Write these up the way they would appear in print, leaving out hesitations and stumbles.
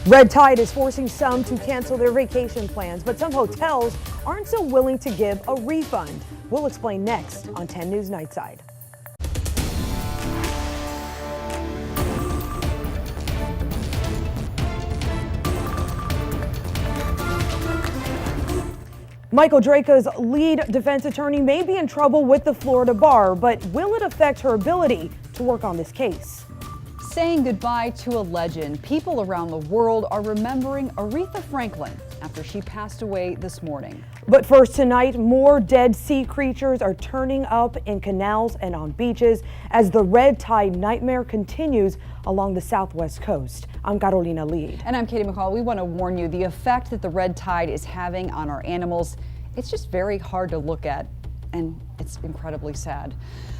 Red tide is forcing some to cancel their vacation plans, but some hotels aren't so willing to give a refund. We'll explain next on 10 News Nightside. Michael Draca's lead defense attorney may be in trouble with the Florida bar, but will it affect her ability to work on this case? Saying goodbye to a legend, people around the world are remembering Aretha Franklin after she passed away this morning. But first tonight, more dead sea creatures are turning up in canals and on beaches as the red tide nightmare continues along the southwest coast. I'm Carolina Leid. And I'm Katie McCall. We want to warn you, the effect that the red tide is having on our animals, it's just very hard to look at, and it's incredibly sad.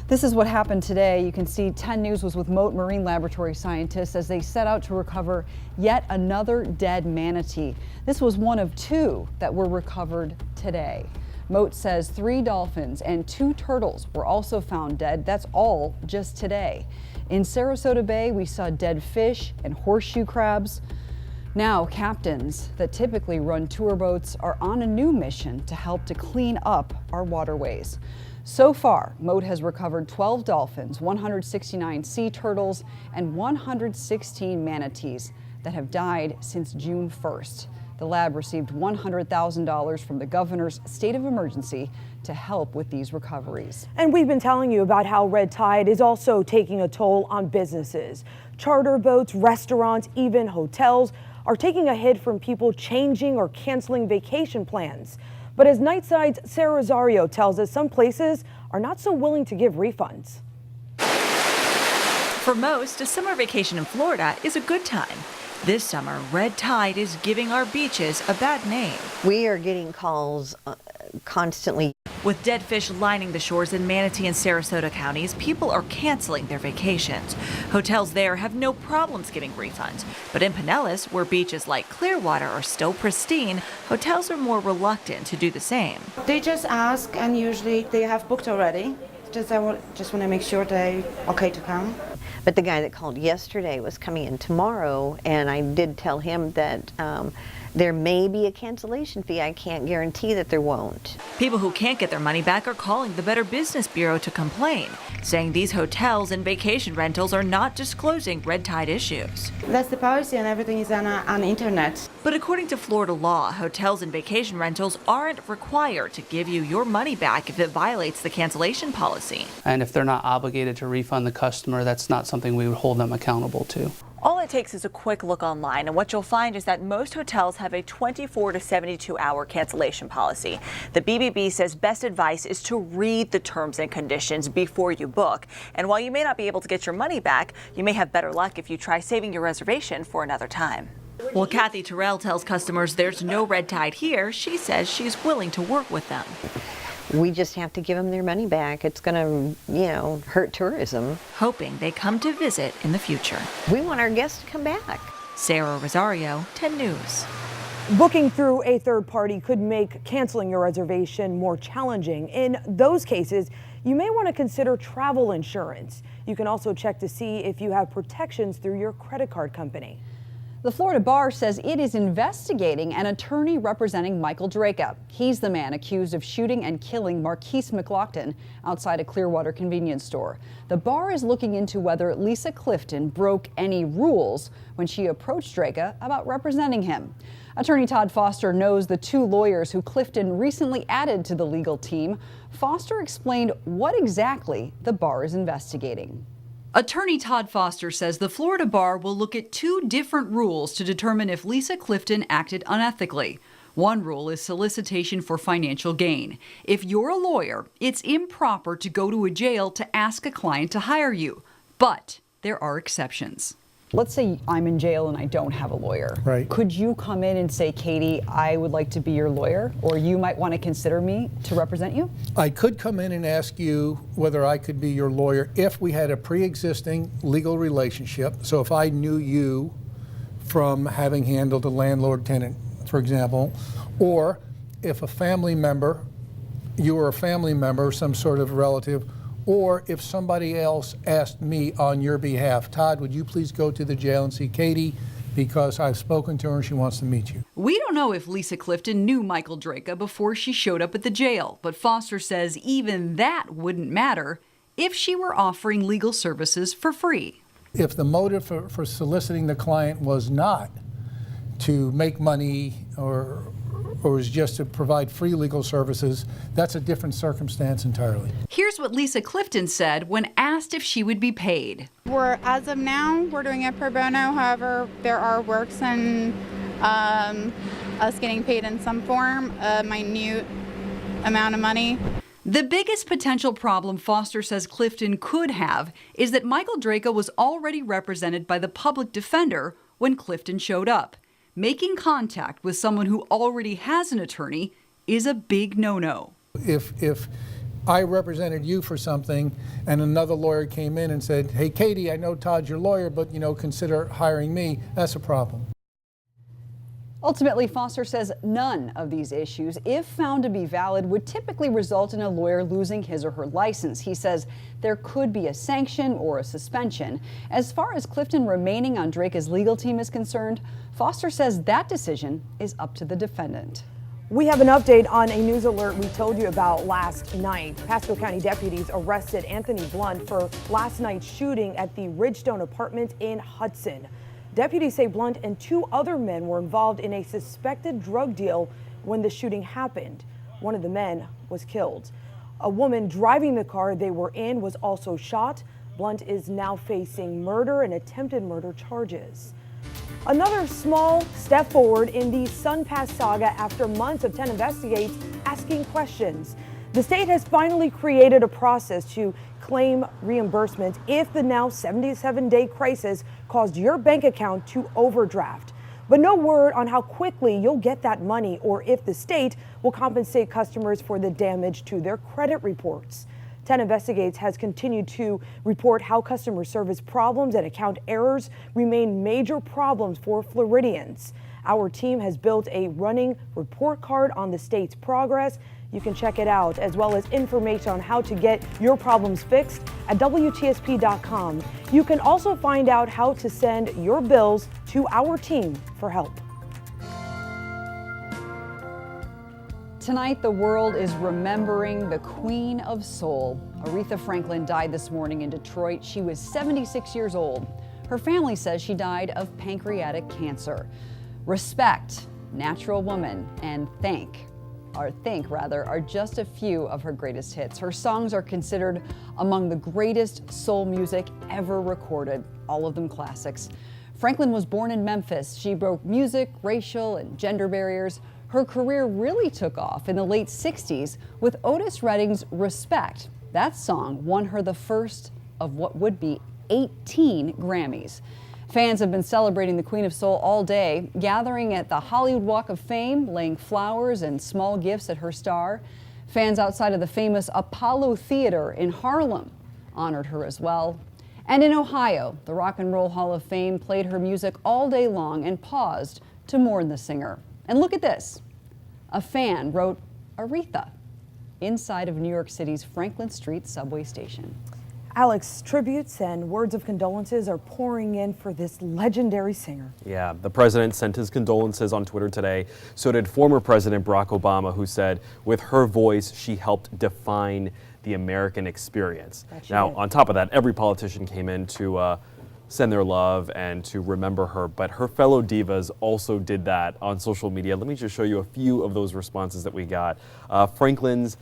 This is what happened today. You can see 10 News was with Moat Marine Laboratory scientists as they set out to recover yet another dead manatee. This was one of 2 that were recovered today. Moat says 3 dolphins and 2 turtles were also found dead. That's all just today. In Sarasota Bay, we saw dead fish and horseshoe crabs. Now, captains that typically run tour boats are on a new mission to help to clean up our waterways. So far, Moat has recovered 12 dolphins, 169 sea turtles, and 116 manatees that have died since June 1st. The lab received $100,000 from the governor's state of emergency to help with these recoveries. And we've been telling you about how red tide is also taking a toll on businesses. Charter boats, restaurants, even hotels are taking a hit from people changing or canceling vacation plans. But as Nightside's Sarah Rosario tells us, some places are not so willing to give refunds. For most, a summer vacation in Florida is a good time. This summer, red tide is giving our beaches a bad name. We are getting calls constantly. With dead fish lining the shores in Manatee and Sarasota counties, people are canceling their vacations. Hotels there have no problems giving refunds. But in Pinellas, where beaches like Clearwater are still pristine, hotels are more reluctant to do the same. They just ask, and usually they have booked already. I just want to make sure they're okay to come. But the guy that called yesterday was coming in tomorrow, and I did tell him that there may be a cancellation fee. I can't guarantee that there won't. People who can't get their money back are calling the Better Business Bureau to complain, saying these hotels and vacation rentals are not disclosing red tide issues. That's the policy, and everything is on the internet. But according to Florida law, hotels and vacation rentals aren't required to give you your money back if it violates the cancellation policy. And if they're not obligated to refund the customer, that's not something we would hold them accountable to. All it takes is a quick look online, and what you'll find is that most hotels have a 24 to 72-hour cancellation policy. The BBB says best advice is to read the terms and conditions before you book. And while you may not be able to get your money back, you may have better luck if you try saving your reservation for another time. Well, Kathy Terrell tells customers there's no red tide here. She says she's willing to work with them. We just have to give them their money back. It's going to, hurt tourism. Hoping they come to visit in the future. We want our guests to come back. Sarah Rosario, 10 News. Booking through a third party could make canceling your reservation more challenging. In those cases, you may want to consider travel insurance. You can also check to see if you have protections through your credit card company. The Florida bar says it is investigating an attorney representing Michael Draca. He's the man accused of shooting and killing Marquise McLaughlin outside a Clearwater convenience store. The bar is looking into whether Lisa Clifton broke any rules when she approached Draca about representing him. Attorney Todd Foster knows the 2 lawyers who Clifton recently added to the legal team. Foster explained what exactly the bar is investigating. Attorney Todd Foster says the Florida bar will look at 2 different rules to determine if Lisa Clifton acted unethically. One rule is solicitation for financial gain. If you're a lawyer, it's improper to go to a jail to ask a client to hire you. But there are exceptions. Let's say I'm in jail and I don't have a lawyer. Right. Could you come in and say, Katie, I would like to be your lawyer, or you might want to consider me to represent you? I could come in and ask you whether I could be your lawyer if we had a pre-existing legal relationship. So if I knew you from having handled a landlord-tenant, for example, or if a family member, you were a family member, some sort of relative, or if somebody else asked me on your behalf, Todd, would you please go to the jail and see Katie because I've spoken to her and she wants to meet you. We don't know if Lisa Clifton knew Michael Draka before she showed up at the jail, but Foster says even that wouldn't matter if she were offering legal services for free. If the motive for soliciting the client was not to make money or was just to provide free legal services, that's a different circumstance entirely. Here's what Lisa Clifton said when asked if she would be paid. As of now, we're doing it pro bono. However, there are works in us getting paid in some form, a minute amount of money. The biggest potential problem Foster says Clifton could have is that Michael Draka was already represented by the public defender when Clifton showed up. Making contact with someone who already has an attorney is a big no-no. If I represented you for something and another lawyer came in and said, hey, Katie, I know Todd's your lawyer, but consider hiring me, that's a problem. Ultimately, Foster says none of these issues, if found to be valid, would typically result in a lawyer losing his or her license. He says there could be a sanction or a suspension. As far as Clifton remaining on Draka's legal team is concerned, Foster says that decision is up to the defendant. We have an update on a news alert we told you about last night. Pasco County deputies arrested Anthony Blunt for last night's shooting at the Ridgestone apartment in Hudson. Deputies say Blunt and 2 other men were involved in a suspected drug deal when the shooting happened. One of the men was killed. A woman driving the car they were in was also shot. Blunt is now facing murder and attempted murder charges. Another small step forward in the Sun Pass saga after months of 10 Investigates asking questions. The state has finally created a process to claim reimbursement if the now 77-day crisis caused your bank account to overdraft. But no word on how quickly you'll get that money or if the state will compensate customers for the damage to their credit reports. 10 Investigates has continued to report how customer service problems and account errors remain major problems for Floridians. Our team has built a running report card on the state's progress. You can check it out, as well as information on how to get your problems fixed at WTSP.com. You can also find out how to send your bills to our team for help. Tonight, the world is remembering the Queen of Soul. Aretha Franklin died this morning in Detroit. She was 76 years old. Her family says she died of pancreatic cancer. Respect, Natural Woman, and Think are just a few of her greatest hits. Her songs are considered among the greatest soul music ever recorded, all of them classics. Franklin was born in Memphis. She broke music, racial, and gender barriers. Her career really took off in the late 60s with Otis Redding's Respect. That song won her the first of what would be 18 Grammys. Fans have been celebrating the Queen of Soul all day, gathering at the Hollywood Walk of Fame, laying flowers and small gifts at her star. Fans outside of the famous Apollo Theater in Harlem honored her as well. And in Ohio, the Rock and Roll Hall of Fame played her music all day long and paused to mourn the singer. And look at this. A fan wrote Aretha inside of New York City's Franklin Street subway station. Alex, tributes and words of condolences are pouring in for this legendary singer. Yeah, the president sent his condolences on Twitter today. So did former President Barack Obama, who said, with her voice, she helped define the American experience. Now, on top of that, every politician came in to send their love and to remember her, but her fellow divas also did that on social media. Let me just show you a few of those responses that we got. Franklin's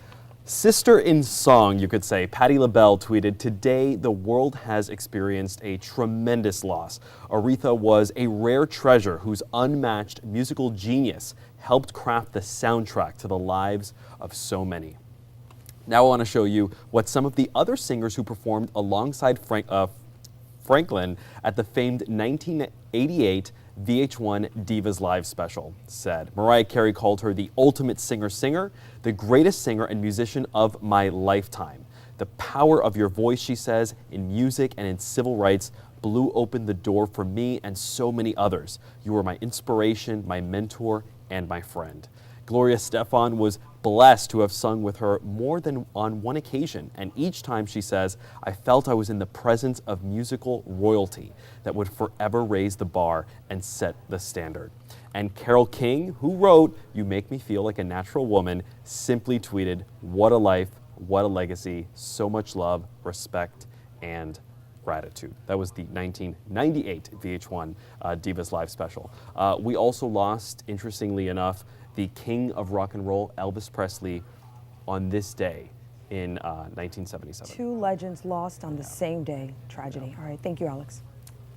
sister in song, you could say, Patti LaBelle tweeted, "Today, the world has experienced a tremendous loss. Aretha was a rare treasure whose unmatched musical genius helped craft the soundtrack to the lives of so many." Now I want to show you what some of the other singers who performed alongside Franklin at the famed 1988 VH1 Divas Live special said. Mariah Carey called her the ultimate singer-singer, the greatest singer and musician of my lifetime. The power of your voice, she says, in music and in civil rights blew open the door for me and so many others. You were my inspiration, my mentor, and my friend. Gloria Estefan was blessed to have sung with her more than on one occasion. And each time, she says, I felt I was in the presence of musical royalty that would forever raise the bar and set the standard. And Carole King, who wrote You Make Me Feel Like a Natural Woman, simply tweeted, what a life, what a legacy, so much love, respect, and gratitude. That was the 1998 VH1 Divas Live special. We also lost, interestingly enough, the king of rock and roll, Elvis Presley, on this day in 1977. Two legends lost on the same day. Tragedy. All right, thank you, Alex.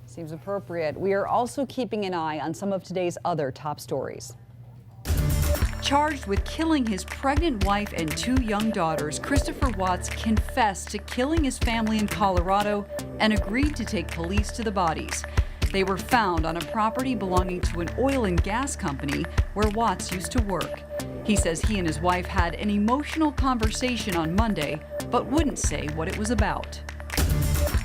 Seems appropriate. We are also keeping an eye on some of today's other top stories. Charged with killing his pregnant wife and 2 young daughters, Christopher Watts confessed to killing his family in Colorado and agreed to take police to the bodies. They were found on a property belonging to an oil and gas company where Watts used to work. He says he and his wife had an emotional conversation on Monday, but wouldn't say what it was about.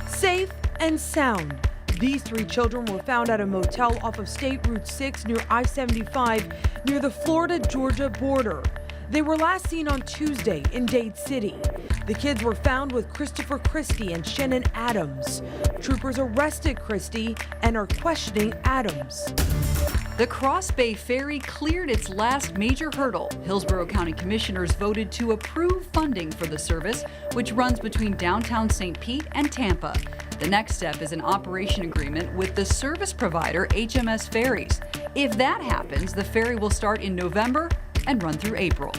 Safe and sound. These 3 children were found at a motel off of State Route 6 near I-75 near the Florida-Georgia border. They were last seen on Tuesday in Dade City. The kids were found with Christopher Christie and Shannon Adams. Troopers arrested Christie and are questioning Adams. The Cross Bay Ferry cleared its last major hurdle. Hillsborough County Commissioners voted to approve funding for the service, which runs between downtown St. Pete and Tampa. The next step is an operation agreement with the service provider HMS Ferries. If that happens, the ferry will start in November and run through April.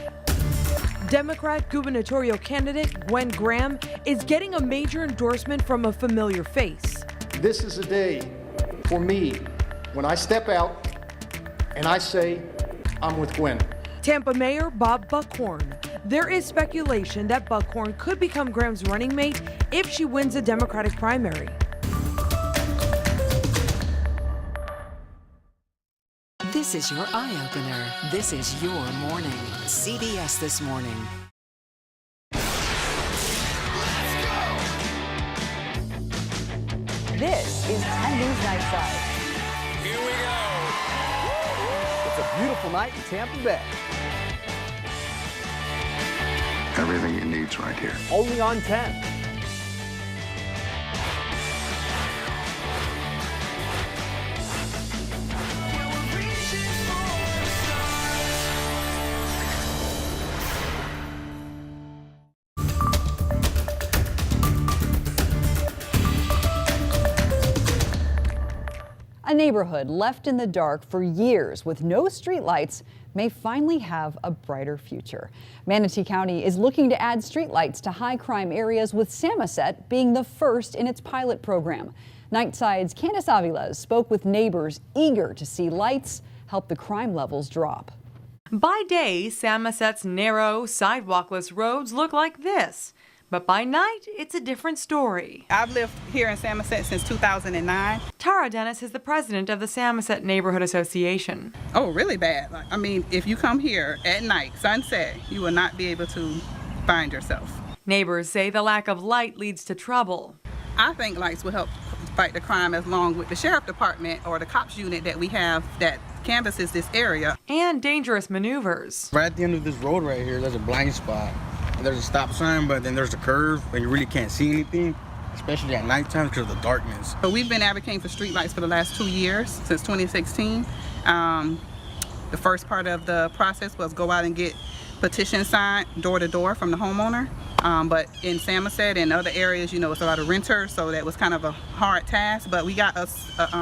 Democrat gubernatorial candidate Gwen Graham is getting a major endorsement from a familiar face. This is a day for me when I step out and I say, I'm with Gwen. Tampa Mayor Bob Buckhorn. There is speculation that Buckhorn could become Graham's running mate if she wins a Democratic primary. This is your eye-opener. This is your morning. CBS This Morning. This is 10 News Nightside. Here we go. It's a beautiful night in Tampa Bay. Everything you need's right here. Only on 10. A neighborhood left in the dark for years with no streetlights may finally have a brighter future. Manatee County is looking to add streetlights to high-crime areas, with Samoset being the first in its pilot program. Nightside's Candace Aviles spoke with neighbors eager to see lights help the crime levels drop. By day, Samoset's narrow, sidewalkless roads look like this. But by night, it's a different story. I've lived here in Samoset since 2009. Tara Dennis is the president of the Samoset Neighborhood Association. Oh, really bad. I mean, if you come here at night, sunset, you will not be able to find yourself. Neighbors say the lack of light leads to trouble. I think lights will help fight the crime, as long with the sheriff department or the cops unit that we have that canvasses this area. And dangerous maneuvers. Right at the end of this road right here, there's a blind spot. There's a stop sign, but then there's a curve, and you really can't see anything, especially at nighttime because of the darkness. So we've been advocating for streetlights for the last 2 years, since 2016. The first part of the process was go out and get petitions signed door to door from the homeowner. But in Samoset and other areas, you know, it's a lot of renters, so that was kind of a hard task, but we got a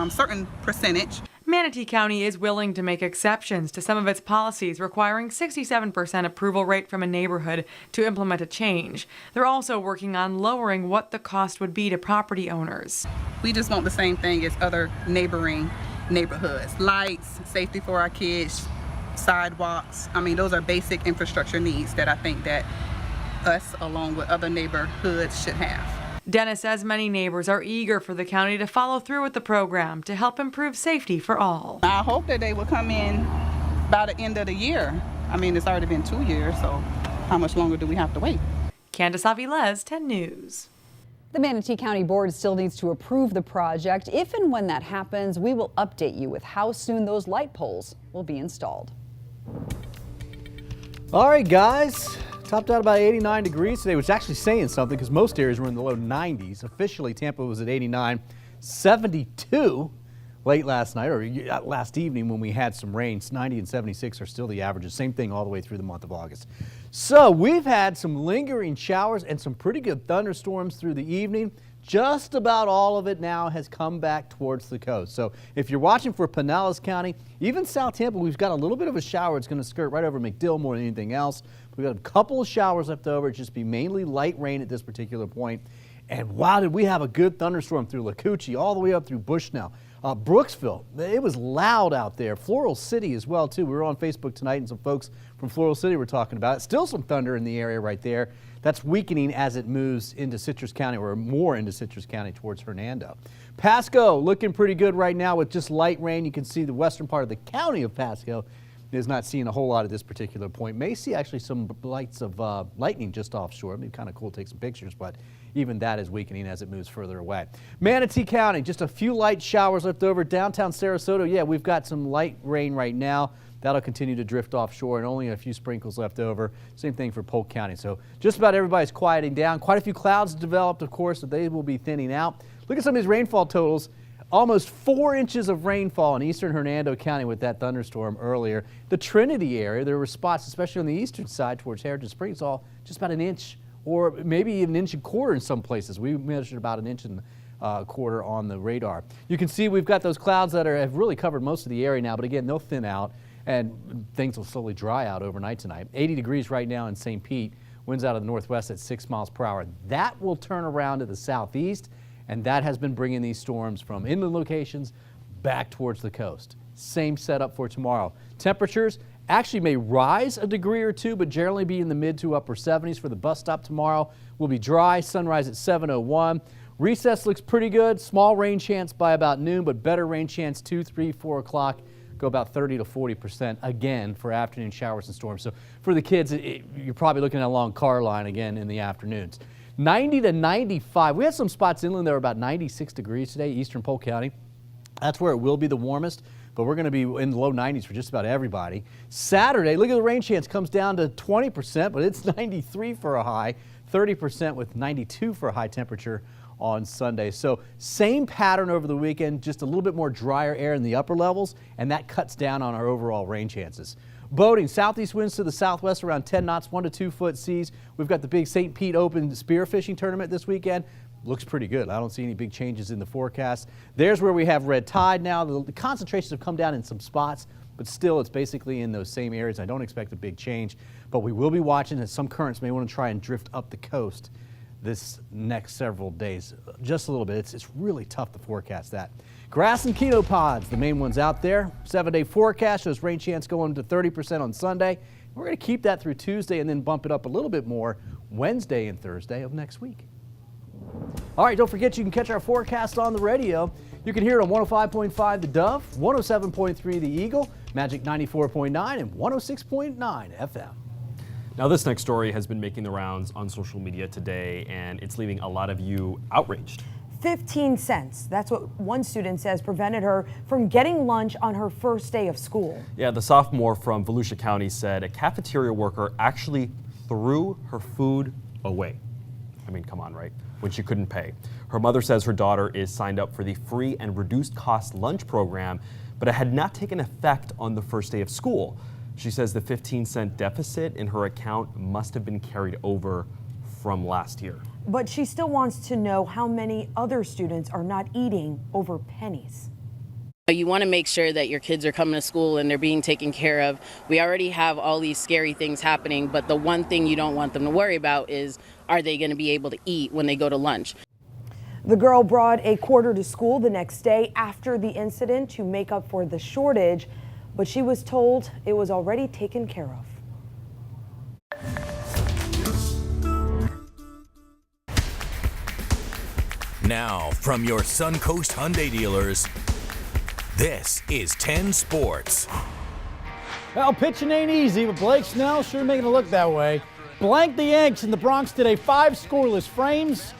certain percentage. Manatee County is willing to make exceptions to some of its policies, requiring 67% approval rate from a neighborhood to implement a change. They're also working on lowering what the cost would be to property owners. We just want the same thing as other neighboring neighborhoods. Lights, safety for our kids, sidewalks. I mean, those are basic infrastructure needs that I think that us, along with other neighborhoods, should have. Dennis says many neighbors are eager for the county to follow through with the program to help improve safety for all. I hope that they will come in by the end of the year. I mean, it's already been 2 years, so how much longer do we have to wait? Candace Aviles, 10 News. The Manatee County Board still needs to approve the project. If and when that happens, we will update you with how soon those light poles will be installed. All right, guys. Topped out about 89 degrees today, which is actually saying something because most areas were in the low 90s. Officially, Tampa was at 89, 72 late last night or last evening when we had some rain. 90 and 76 are still the averages. Same thing all the way through the month of August. So we've had some lingering showers and some pretty good thunderstorms through the evening. Just about all of it now has come back towards the coast. So if you're watching for Pinellas County, even South Tampa, we've got a little bit of a shower. It's going to skirt right over McDill more than anything else. We've got a couple of showers left over. It'll just be mainly light rain at this particular point. And wow, did we have a good thunderstorm through Lacoochee all the way up through Bushnell. Brooksville, it was loud out there. Floral City as well, too. We were on Facebook tonight, and some folks from Floral City were talking about it. Still some thunder in the area right there. That's weakening as it moves into Citrus County, or more into Citrus County towards Hernando. Pasco looking pretty good right now with just light rain. You can see the western part of the county of Pasco is not seeing a whole lot at this particular point. May see actually some lights of lightning just offshore. It'd be kind of cool to take some pictures, but even that is weakening as it moves further away. Manatee County, just a few light showers left over. Downtown Sarasota, yeah, we've got some light rain right now. That'll continue to drift offshore and only a few sprinkles left over. Same thing for Polk County. So just about everybody's quieting down. Quite a few clouds developed, of course, but they will be thinning out. Look at some of these rainfall totals. Almost 4 inches of rainfall in eastern Hernando County with that thunderstorm earlier. The Trinity area, there were spots, especially on the eastern side towards Heritage Springs, all just about an inch or maybe an inch and a quarter in some places. We measured about an inch and a quarter on the radar. You can see we've got those clouds that have really covered most of the area now, but again, they'll thin out and things will slowly dry out overnight tonight. 80 degrees right now in St. Pete. Winds out of the northwest at 6 miles per hour. That will turn around to the southeast, and that has been bringing these storms from inland locations back towards the coast. Same setup for tomorrow. Temperatures actually may rise a degree or two, but generally be in the mid to upper 70s for the bus stop tomorrow. Will be dry, sunrise at 7:01. Recess looks pretty good. Small rain chance by about noon, but better rain chance 2, 3, 4 o'clock. Go about 30 to 40% again for afternoon showers and storms. So for the kids, you're probably looking at a long car line again in the afternoons. 90 to 95. We had some spots inland that were about 96 degrees today, eastern Polk County. That's where it will be the warmest, but we're going to be in the low 90s for just about everybody. Saturday, look at the rain chance, comes down to 20%, but it's 93 for a high, 30% with 92 for a high temperature on Sunday. So same pattern over the weekend, just a little bit more drier air in the upper levels, and that cuts down on our overall rain chances. Boating, southeast winds to the southwest around 10 knots, 1 to 2 foot seas. We've got the big St. Pete Open spearfishing tournament this weekend. Looks pretty good. I don't see any big changes in the forecast. There's where we have red tide now. The concentrations have come down in some spots, but still it's basically in those same areas. I don't expect a big change, but we will be watching as some currents may want to try and drift up the coast this next several days. Just a little bit. It's really tough to forecast that. Grass and ketopods, the main ones out there. 7-day forecast shows rain chance going to 30% on Sunday. We're going to keep that through Tuesday and then bump it up a little bit more Wednesday and Thursday of next week. All right, don't forget you can catch our forecast on the radio. You can hear it on 105.5 The Dove, 107.3 The Eagle, Magic 94.9, and 106.9 FM. Now, this next story has been making the rounds on social media today, and it's leaving a lot of you outraged. 15 cents. That's what one student says prevented her from getting lunch on her first day of school. Yeah, the sophomore from Volusia County said a cafeteria worker actually threw her food away. I mean, come on, right? When she couldn't pay. Her mother says her daughter is signed up for the free and reduced cost lunch program, but it had not taken effect on the first day of school. She says the 15-cent deficit in her account must have been carried over from last year. But she still wants to know how many other students are not eating over pennies. You want to make sure that your kids are coming to school and they're being taken care of. We already have all these scary things happening, but the one thing you don't want them to worry about is, are they going to be able to eat when they go to lunch? The girl brought a quarter to school the next day after the incident to make up for the shortage, but she was told it was already taken care of. Now, from your Suncoast Hyundai dealers, this is 10 Sports. Well, pitching ain't easy, but Blake Snell sure making it look that way. Blanked the Yanks in the Bronx today, 5 scoreless frames.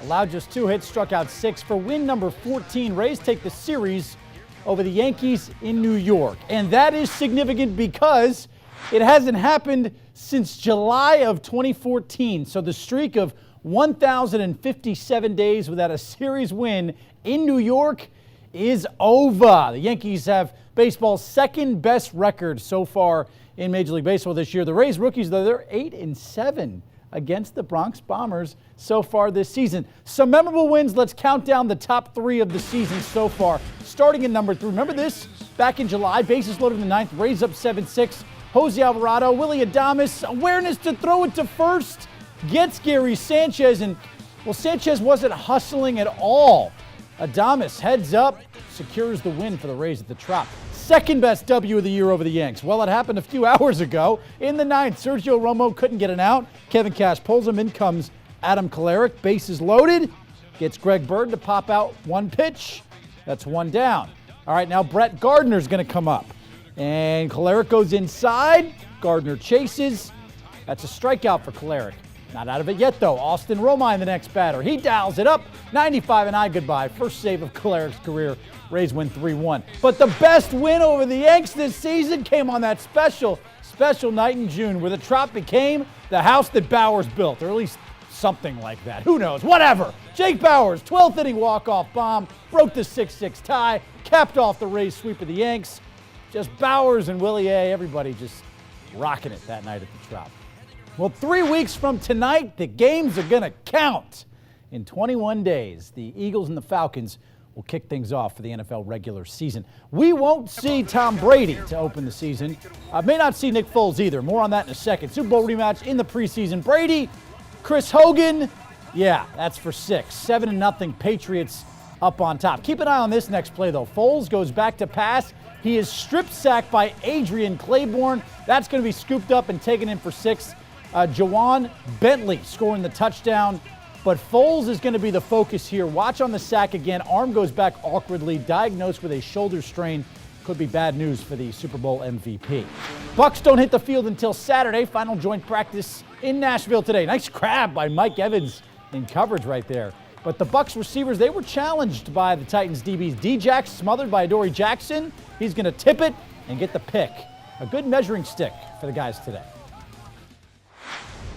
Allowed just 2 hits, struck out 6 for win number 14. Rays take the series over the Yankees in New York. And that is significant because it hasn't happened since July of 2014. So the streak of 1,057 days without a series win in New York is over. The Yankees have baseball's second best record so far in Major League Baseball this year. The Rays rookies, though, they're 8-7 against the Bronx Bombers so far this season. Some memorable wins. Let's count down the top 3 of the season so far. Starting in number 3. Remember this? Back in July, bases loaded in the 9th, Rays up 7-6. Jose Alvarado, Willie Adames, awareness to throw it to first, gets Gary Sanchez, and, well, Sanchez wasn't hustling at all. Adames heads up, secures the win for the Rays at the Trop. Second best W of the year over the Yanks. Well, it happened a few hours ago. In the 9th, Sergio Romo couldn't get an out. Kevin Cash pulls him. In comes Adam Kolarek. Bases loaded. Gets Greg Bird to pop out 1 pitch. That's 1 down. All right, now Brett Gardner's going to come up. And Kolarek goes inside. Gardner chases. That's a strikeout for Kolarek. Not out of it yet, though. Austin Romine, the next batter. He dials it up. 95 and I goodbye. First save of Kolarek's career. Rays win 3-1. But the best win over the Yanks this season came on that special night in June where the Trop became the house that Bowers built, or at least something like that. Who knows? Whatever. Jake Bowers, 12th inning walk-off bomb, broke the 6-6 tie, capped off the Rays sweep of the Yanks. Just Bowers and Willie A., everybody just rocking it that night at the Trop. Well, 3 weeks from tonight, the games are going to count. In 21 days, the Eagles and the Falcons will kick things off for the NFL regular season. We won't see Tom Brady to open the season. I may not see Nick Foles either. More on that in a second. Super Bowl rematch in the preseason. Brady, Chris Hogan, yeah, that's for 6. 7-0 Patriots up on top. Keep an eye on this next play, though. Foles goes back to pass. He is strip sacked by Adrian Claiborne. That's going to be scooped up and taken in for 6. Jawan Bentley scoring the touchdown. But Foles is going to be the focus here. Watch on the sack again. Arm goes back awkwardly, diagnosed with a shoulder strain. Could be bad news for the Super Bowl MVP. Bucs don't hit the field until Saturday. Final joint practice in Nashville today. Nice grab by Mike Evans in coverage right there. But the Bucs receivers, they were challenged by the Titans DBs. D-Jack smothered by Adoree Jackson. He's going to tip it and get the pick. A good measuring stick for the guys today.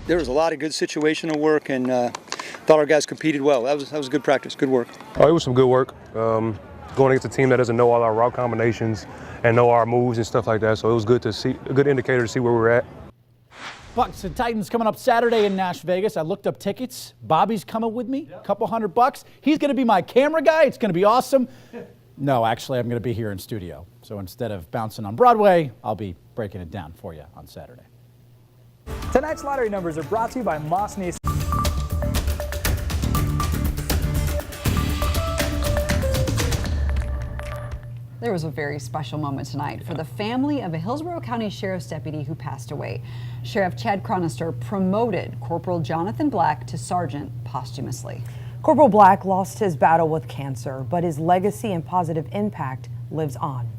There was a lot of good situational work, and thought our guys competed well. That was good practice, good work. Oh, it was some good work. Going against a team that doesn't know all our route combinations and know our moves and stuff like that. So it was good to see, a good indicator to see where we're at. Bucs and Titans coming up Saturday in Nash Vegas. I looked up tickets. Bobby's coming with me, a couple $100. He's going to be my camera guy. It's going to be awesome. No, actually, I'm going to be here in studio. So instead of bouncing on Broadway, I'll be breaking it down for you on Saturday. Tonight's lottery numbers are brought to you by Moss Nissan. There was a very special moment tonight for the family of a Hillsborough County Sheriff's deputy who passed away. Sheriff Chad Chronister promoted Corporal Jonathan Black to sergeant posthumously. Corporal Black lost his battle with cancer, but his legacy and positive impact lives on.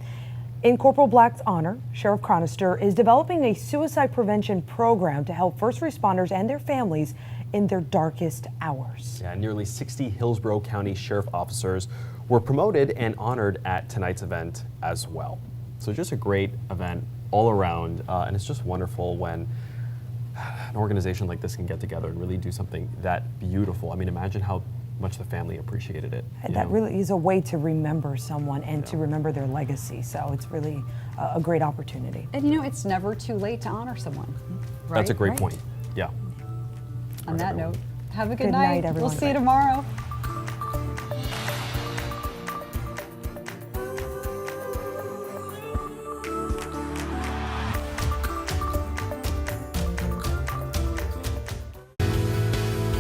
In Corporal Black's honor, Sheriff Chronister is developing a suicide prevention program to help first responders and their families in their darkest hours. Yeah, nearly 60 Hillsborough County Sheriff officers were promoted and honored at tonight's event as well. So just a great event all around, and it's just wonderful when an organization like this can get together and really do something that beautiful. I mean, imagine how much the family appreciated it. That really is a way to remember someone and to remember their legacy. So it's really a great opportunity. And you know, it's never too late to honor someone. Right? That's a great point. Yeah. On that note, have a good night, night. everyone. We'll see you tomorrow.